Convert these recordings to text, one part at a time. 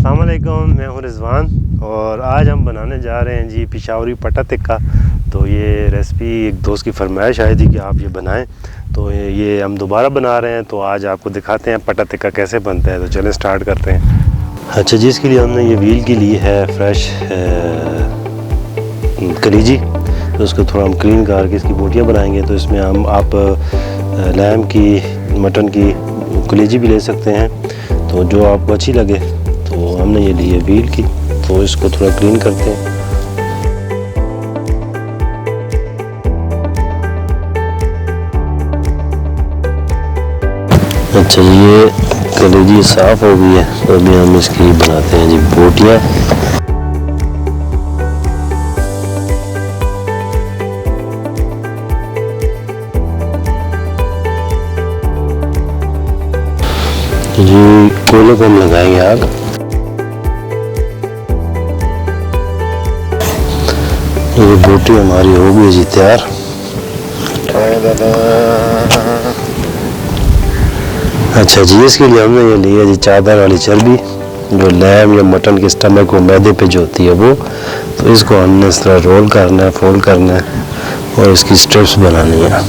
अस्सलाम वालेकुम, मैं हूँ रिजवान और आज हम बनाने जा रहे हैं जी पेशावरी पट्टा तिक्का। तो ये रेसिपी एक दोस्त की फरमाइश आई थी कि आप ये बनाएं, तो ये हम दोबारा बना रहे हैं। तो आज आपको दिखाते हैं पट्टा तिक्का कैसे बनता है। तो चलें स्टार्ट करते हैं। अच्छा जी, इसके लिए हमने ये व्हील की ली है फ्रेश कलीजी। तो उसको थोड़ा हम क्लीन करके इसकी बोटियाँ बनाएंगे। तो इसमें हम आप लैम की, मटन की कलीजी भी ले सकते हैं, तो जो आपको अच्छी लगे। तो हमने ये ली है व्हील की, तो इसको थोड़ा क्लीन करते हैं। अच्छा, ये कलेजी साफ़ हो गई है, तो अभी हम इसकी बनाते हैं जी बोटियाँ। जी कोयले को हम लगाएंगे आग। ये बोटी हमारी हो गई जी तैयार। अच्छा जी, इसके लिए हमने ये लिया जी चादर वाली चर्बी, जो लैम या मटन के स्टमक को मैदे पे जो होती है वो। तो इसको हमने इस तरह रोल करना है, फोल्ड करना है और इसकी स्ट्रिप्स बनानी है।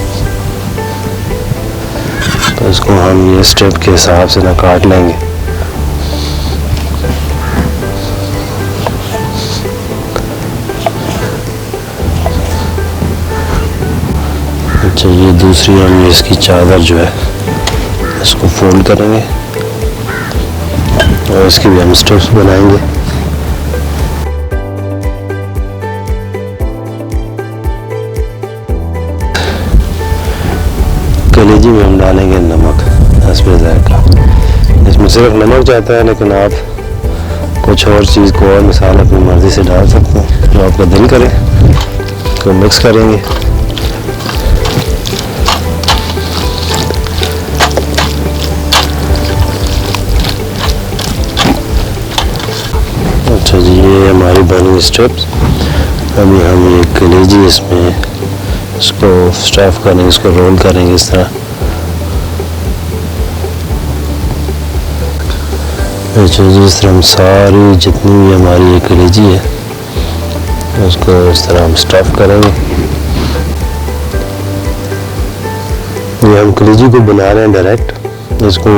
तो इसको हम ये स्ट्रिप के हिसाब से ना काट लेंगे। अच्छा, ये दूसरी हम इसकी चादर जो है इसको फोल्ड करेंगे और इसकी भी हम स्ट्रिप्स बनाएंगे। कलेजी में हम डालेंगे नमक, हस्बे ज़ायक़ा। इसमें सिर्फ नमक जाता है, लेकिन आप कुछ और चीज़ को और मसाला अपनी मर्ज़ी से डाल सकते हैं, जो आपका दिल करे। तो मिक्स करेंगे। अच्छा जी, ये हमारी बनी स्ट्रिप्स। अभी हम ये कलेजी इसमें इसको स्टफ करेंगे, इसको रोल करेंगे इस तरह। अच्छा जी, इस तरह हम सारी जितनी भी हमारी ये कलेजी है उसको इस तरह हम स्टफ करेंगे। ये हम कलेजी को बना रहे हैं डायरेक्ट। इसको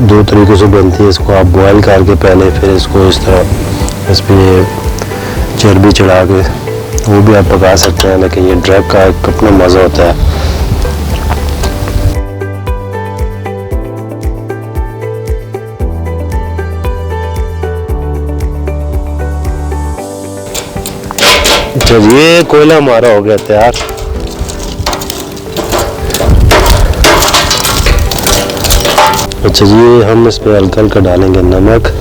दो तरीक़ों से बनती है। इसको आप बॉयल करके पहले, फिर इसको इस तरह इस पर चर्बी चढ़ा के वो भी आप पका सकते हैं, लेकिन ये ड्रग का एक अपना मज़ा होता है। चलिए, कोयला हमारा हो गया तैयार। अच्छा जी, हम इस पे हल्का हल्का डालेंगे नमक।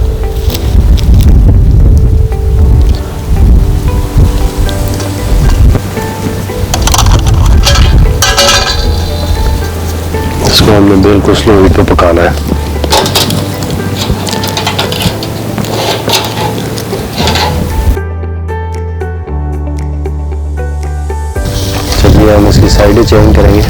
इसको हमने बिल्कुल स्लो हीट पे पकाना है। चलिए, हम इसकी साइडें चेंज करेंगे।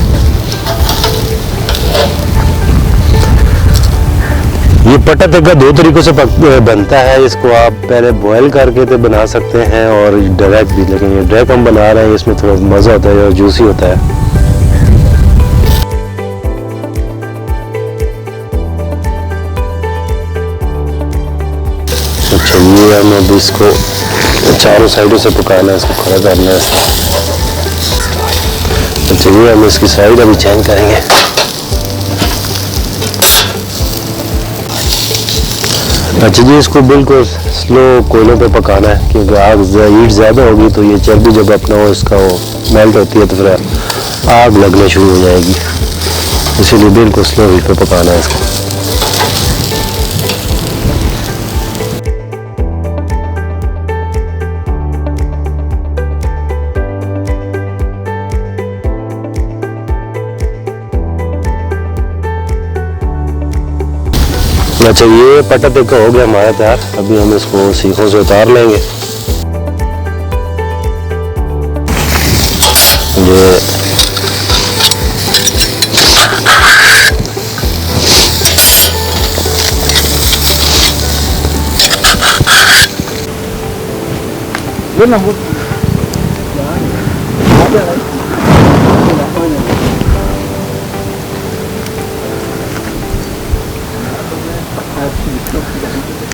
ये पट्टा तिक्का दो तरीकों से बनता है। इसको आप पहले बॉयल करके तो बना सकते हैं और डायरेक्ट भी, लेकिन ये डायरेक्ट हम बना रहे हैं, इसमें थोड़ा मज़ा होता है और जूसी होता है। अच्छा, ये हमें अभी इसको चारों साइडों से पकाना है, इसको खड़ा करना है। अच्छा, ये हम इसकी साइड अभी चेंज करेंगे। अच्छा जी, इसको बिल्कुल स्लो कोयलों पे पकाना है, क्योंकि आग हीट ज़्यादा होगी तो ये चर्बी जब अपना वो इसका वो मेल्ट होती है तो फिर आग लगने शुरू हो जाएगी। इसीलिए बिल्कुल स्लो हीट पे पकाना है इसको। अच्छा, ये पट्टा तिक्का हो गया हमारा तैयार। अभी हम इसको सीखों से उतार लेंगे। ये बोल ना बोल।